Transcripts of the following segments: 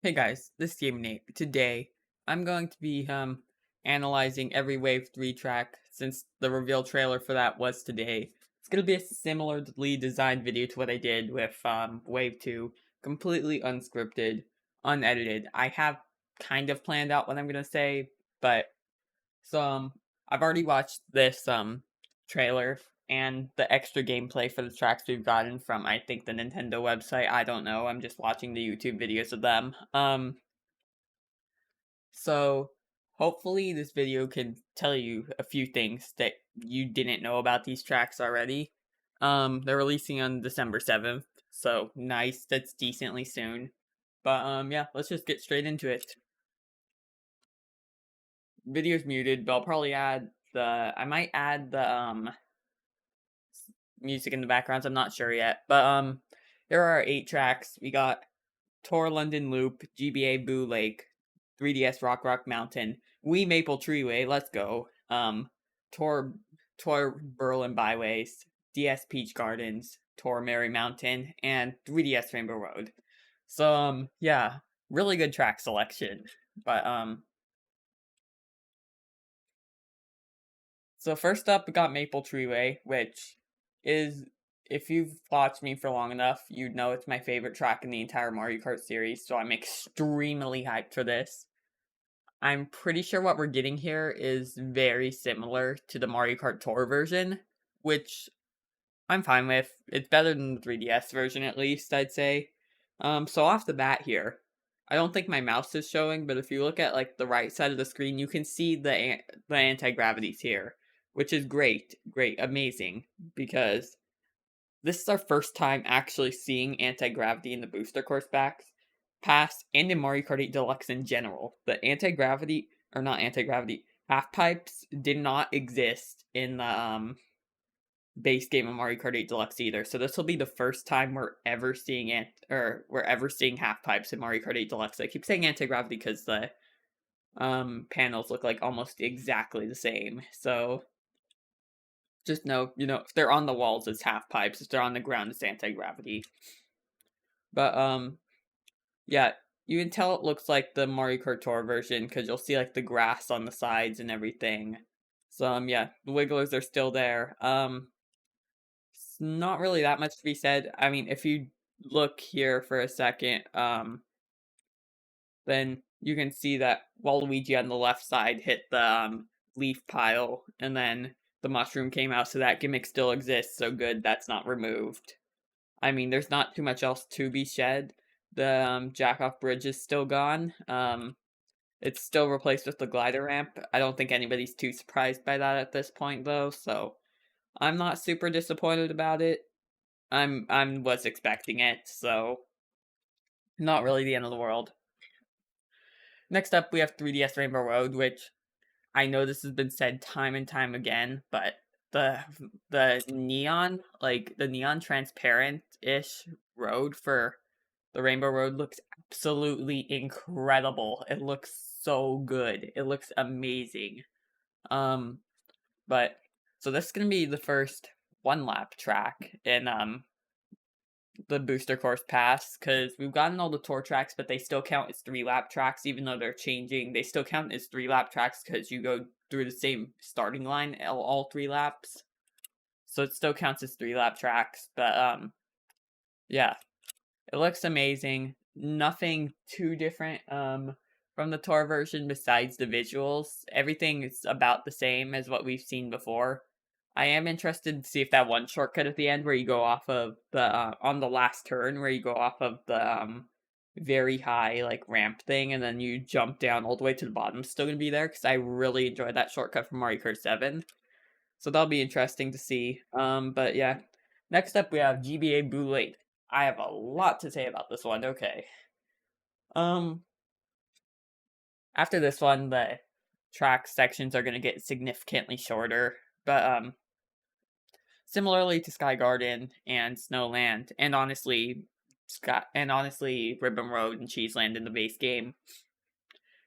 Hey guys, this is Nate. Today, I'm going to be analyzing every Wave 3 track since the reveal trailer for that was today. It's going to be a similarly designed video to what I did with Wave 2, completely unscripted, unedited. I have kind of planned out what I'm going to say, but so I've already watched this trailer and the extra gameplay for the tracks we've gotten from I think the Nintendo website. I don't know. I'm just watching the YouTube videos of them. So hopefully this video can tell you a few things that you didn't know about these tracks already. They're releasing on December 7th, so nice, that's decently soon. But yeah, let's just get straight into it. Video's muted, but I'll probably add I might add the music in the backgrounds, I'm not sure yet. But there are 8 tracks. We got Tour London Loop, GBA Boo Lake, 3DS Rock Mountain, Wii Maple Treeway, let's go. Tour Berlin Byways, DS Peach Gardens, Tour Merry Mountain, and 3DS Rainbow Road. So yeah, really good track selection. But so first up we got Maple Treeway, which is, if you've watched me for long enough, you'd know it's my favorite track in the entire Mario Kart series, so I'm extremely hyped for this. I'm pretty sure what we're getting here is very similar to the Mario Kart Tour version, which I'm fine with. It's better than the 3DS version, at least, I'd say. So off the bat here, I don't think my mouse is showing, but if you look at like the right side of the screen, you can see the anti-gravities here, which is great, amazing, because this is our first time actually seeing anti-gravity in the booster course pass and in Mario Kart 8 Deluxe in general. The anti-gravity, or not anti-gravity, half pipes did not exist in the base game of Mario Kart 8 Deluxe either. So this will be the first time we're ever seeing half pipes in Mario Kart 8 Deluxe. I keep saying anti-gravity because the panels look like almost exactly the same. So just know, if they're on the walls, it's half pipes. If they're on the ground, it's anti-gravity. But yeah, you can tell it looks like the Mario Kart Tour version because you'll see like the grass on the sides and everything. So yeah, the wigglers are still there. It's not really that much to be said. I mean, if you look here for a second, then you can see that Waluigi on the left side hit the leaf pile, and then the mushroom came out, so that gimmick still exists. So good, that's not removed. I mean, there's not too much else to be said. The jack-off bridge is still gone. It's still replaced with the glider ramp. I don't think anybody's too surprised by that at this point, though. So I'm not super disappointed about it. I'm was expecting it, so not really the end of the world. Next up, we have 3DS Rainbow Road, which I know this has been said time and time again, but the neon, like the neon transparent-ish road for the Rainbow Road looks absolutely incredible. It looks so good. It looks amazing. Um, but so this is gonna be the first one lap track in the booster course pass, because we've gotten all the tour tracks, but they still count as 3-lap tracks, even though they're changing. They still count as 3-lap tracks because you go through the same starting line all 3 laps. So it still counts as 3-lap tracks, but yeah. It looks amazing. Nothing too different from the tour version besides the visuals. Everything is about the same as what we've seen before. I am interested to see if that one shortcut at the end where you go off of the on the last turn where you go off of the very high like ramp thing and then you jump down all the way to the bottom is still gonna be there, because I really enjoyed that shortcut from Mario Kart 7. So that'll be interesting to see. But yeah. Next up we have GBA Boo Lake. I have a lot to say about this one. Okay. Um After this one, the track sections are gonna get significantly shorter. But similarly to Sky Garden and Snowland, and honestly Ribbon Road and Cheeseland in the base game,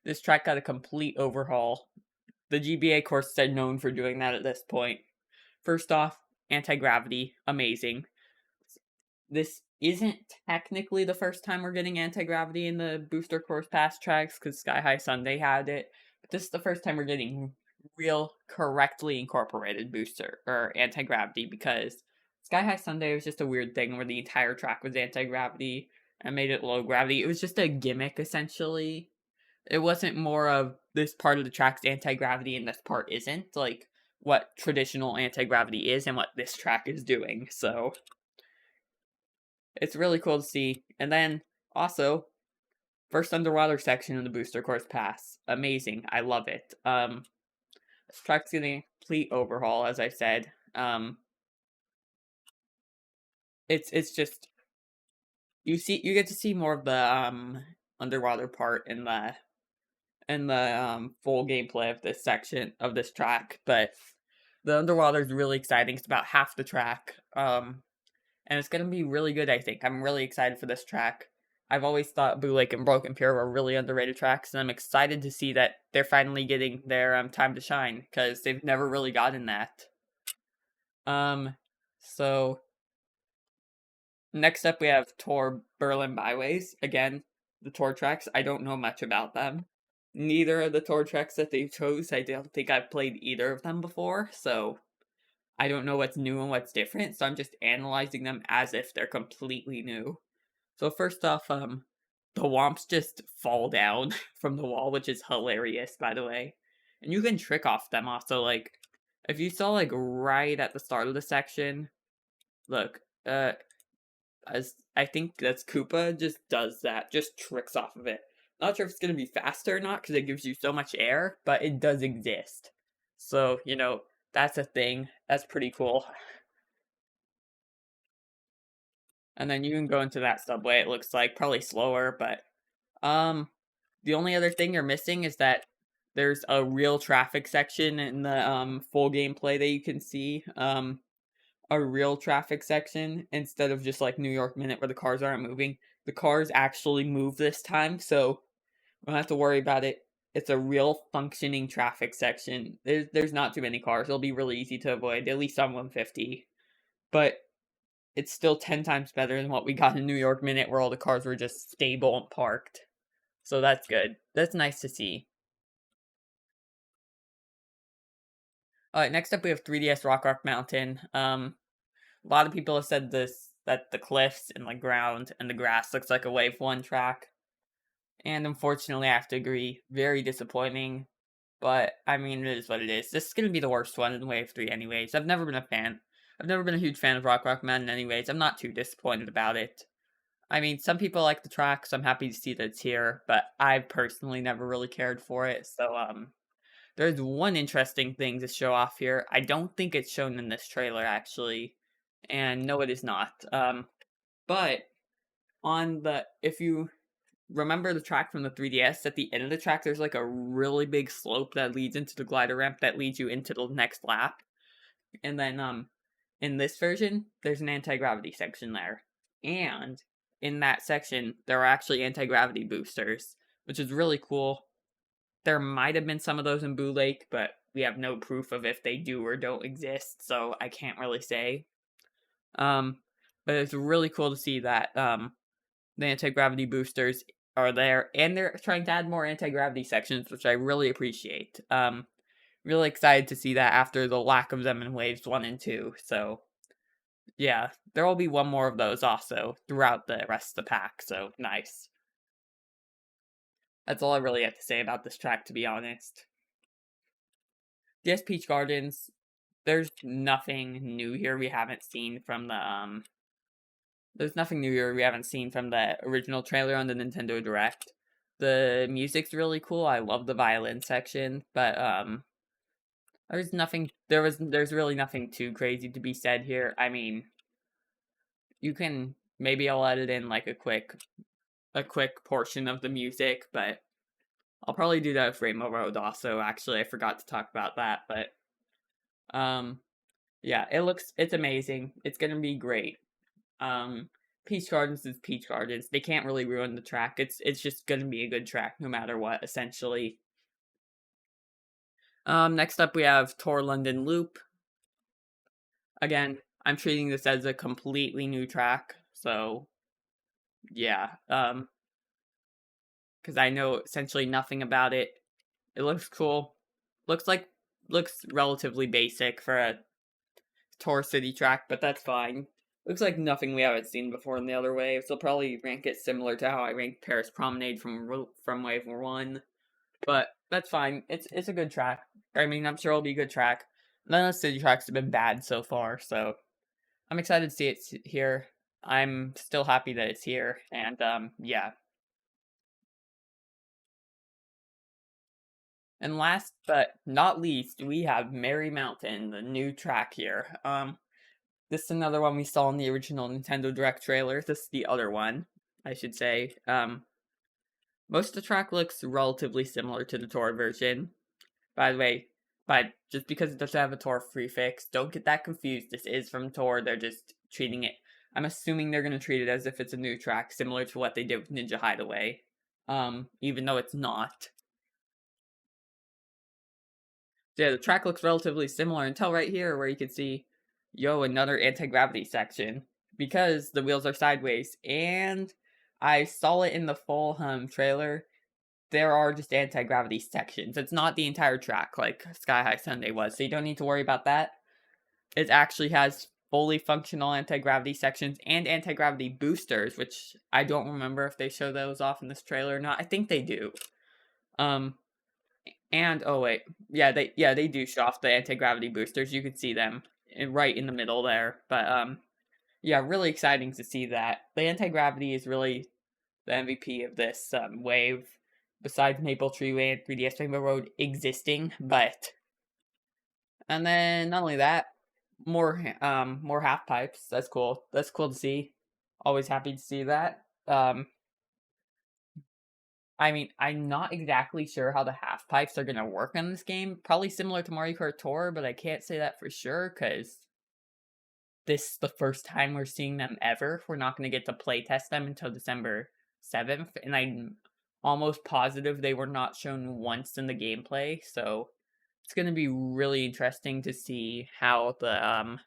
this track got a complete overhaul. The GBA courses are known for doing that at this point. First off, anti-gravity, amazing. This isn't technically the first time we're getting anti-gravity in the Booster Course Pass tracks, because Sky High Sunday had it. But this is the first time we're getting real, correctly incorporated booster, or anti-gravity, because Sky High Sunday was just a weird thing where the entire track was anti-gravity and made it low gravity. It was just a gimmick, essentially. It wasn't more of this part of the track's anti-gravity and this part isn't, like what traditional anti-gravity is and what this track is doing, so it's really cool to see. And then, also, first underwater section in the Booster Course Pass. Amazing. I love it. This track's getting a complete overhaul, as I said. It's just, you get to see more of the, underwater part in the full gameplay of this section, of this track, but the underwater is really exciting. It's about half the track. And it's going to be really good, I think. I'm really excited for this track. I've always thought Boo Lake and Broken Pure were really underrated tracks, and I'm excited to see that they're finally getting their time to shine, because they've never really gotten that. So next up we have Tour Berlin Byways. Again, the tour tracks, I don't know much about them. Neither of the tour tracks that they chose, I don't think I've played either of them before, so I don't know what's new and what's different, so I'm just analyzing them as if they're completely new. So first off, the womps just fall down from the wall, which is hilarious, by the way. And you can trick off them also, like, if you saw, like, right at the start of the section, look, as I think that's Koopa just does that, just tricks off of it. Not sure if it's gonna be faster or not, because it gives you so much air, but it does exist. So, that's a thing. That's pretty cool. And then you can go into that subway, it looks like, probably slower, but, the only other thing you're missing is that there's a real traffic section in the, full gameplay that you can see, a real traffic section, instead of just, like, New York Minute where the cars aren't moving. The cars actually move this time, so we don't have to worry about it. It's a real functioning traffic section. There's not too many cars, it'll be really easy to avoid, at least on 150. But it's still 10 times better than what we got in New York Minute, where all the cars were just stable and parked. So that's good. That's nice to see. Alright, next up we have 3DS Rock Mountain. A lot of people have said that the cliffs and the ground and the grass looks like a Wave 1 track. And unfortunately, I have to agree. Very disappointing. But, I mean, it is what it is. This is going to be the worst one in Wave 3 anyways. I've never been a fan. I've never been a huge fan of Rock Mountain anyways. I'm not too disappointed about it. I mean, some people like the track, so I'm happy to see that it's here, but I personally never really cared for it, so, there's one interesting thing to show off here. I don't think it's shown in this trailer, actually, and no, it is not. But if you remember the track from the 3DS, at the end of the track, there's like a really big slope that leads into the glider ramp that leads you into the next lap. And then, in this version, there's an anti-gravity section there. And in that section, there are actually anti-gravity boosters, which is really cool. There might have been some of those in Boo Lake, but we have no proof of if they do or don't exist, so I can't really say. But it's really cool to see that the anti-gravity boosters are there, and they're trying to add more anti-gravity sections, which I really appreciate. Really excited to see that after the lack of them in Waves 1 and 2, so yeah, there will be one more of those also throughout the rest of the pack, so nice. That's all I really have to say about this track, to be honest. DS Peach Gardens, there's nothing new here we haven't seen from the, there's nothing new here we haven't seen from the original trailer on the Nintendo Direct. The music's really cool, I love the violin section, but, there's really nothing too crazy to be said here. I mean, maybe I'll edit in, like, a quick portion of the music, but I'll probably do that with Rainbow Road also. Actually, I forgot to talk about that, but yeah, it's amazing. It's gonna be great. Peach Gardens is Peach Gardens. They can't really ruin the track. It's just gonna be a good track no matter what, essentially. Next up we have Tour London Loop. Again, I'm treating this as a completely new track, so yeah, because I know essentially nothing about it. It looks cool. Looks like looks relatively basic for a Tour City track, but that's fine. Looks like nothing we haven't seen before in the other waves. They'll probably rank it similar to how I ranked Paris Promenade from Wave 1. But that's fine. It's a good track. I mean, I'm sure it'll be a good track. None of the city tracks have been bad so far, so I'm excited to see it here. I'm still happy that it's here, and yeah. And last but not least, we have Merry Mountain, the new track here. This is another one we saw in the original Nintendo Direct trailer. This is the other one, I should say. Most of the track looks relatively similar to the tour version. By the way, but just because it doesn't have a tour prefix, don't get that confused. This is from tour. They're just treating it. I'm assuming they're gonna treat it as if it's a new track, similar to what they did with Ninja Hideaway. Even though it's not. So yeah, the track looks relatively similar until right here where you can see, yo, another anti-gravity section. Because the wheels are sideways, and I saw it in the full trailer, there are just anti-gravity sections. It's not the entire track like Sky High Sunday was, so you don't need to worry about that. It actually has fully functional anti-gravity sections and anti-gravity boosters, which I don't remember if they show those off in this trailer or not. I think they do. Um, and oh wait, yeah they do show off the anti-gravity boosters. You can see them right in the middle there. But yeah, really exciting to see that. The anti-gravity is really the MVP of this wave, besides Maple Treeway and 3DS Rainbow Road existing. But and then not only that, more half pipes. That's cool. That's cool to see. Always happy to see that. I mean, I'm not exactly sure how the half pipes are gonna work in this game. Probably similar to Mario Kart Tour, but I can't say that for sure because this is the first time we're seeing them ever. We're not gonna get to play test them until December 7th, and I'm almost positive they were not shown once in the gameplay. So it's gonna be really interesting to see how the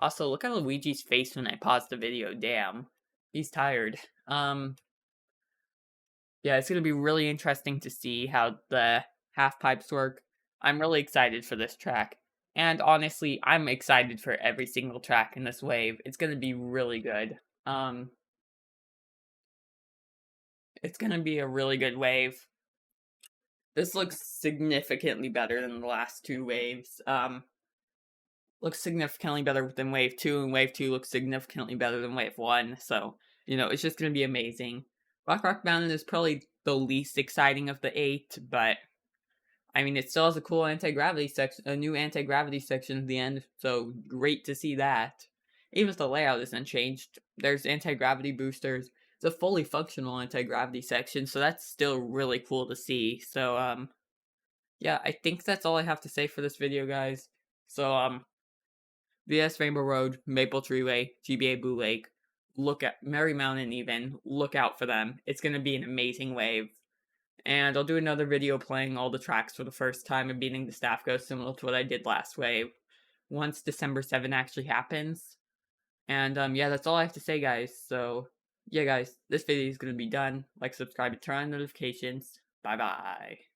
Also, look at Luigi's face when I pause the video. Damn, he's tired. Yeah, it's gonna be really interesting to see how the half pipes work. I'm really excited for this track. And honestly, I'm excited for every single track in this wave. It's gonna be really good. Um, it's gonna be a really good wave. This looks significantly better than the last two waves. Looks significantly better than Wave 2, and Wave 2 looks significantly better than Wave 1, so, it's just gonna be amazing. Rock Mountain is probably the least exciting of the 8, but, I mean, it still has a cool anti-gravity section, a new anti-gravity section at the end, so great to see that. Even if the layout isn't changed, there's anti-gravity boosters, it's a fully functional anti-gravity section, so that's still really cool to see. So, yeah, I think that's all I have to say for this video, guys. So, VS Rainbow Road, Maple Treeway, GBA Boo Lake. Look at Merry Mountain even. Look out for them. It's going to be an amazing wave. And I'll do another video playing all the tracks for the first time and beating the staff ghost similar to what I did last wave. Once December 7 actually happens. And yeah, that's all I have to say, guys. So yeah, guys, this video is going to be done. Like, subscribe, and turn on notifications. Bye-bye.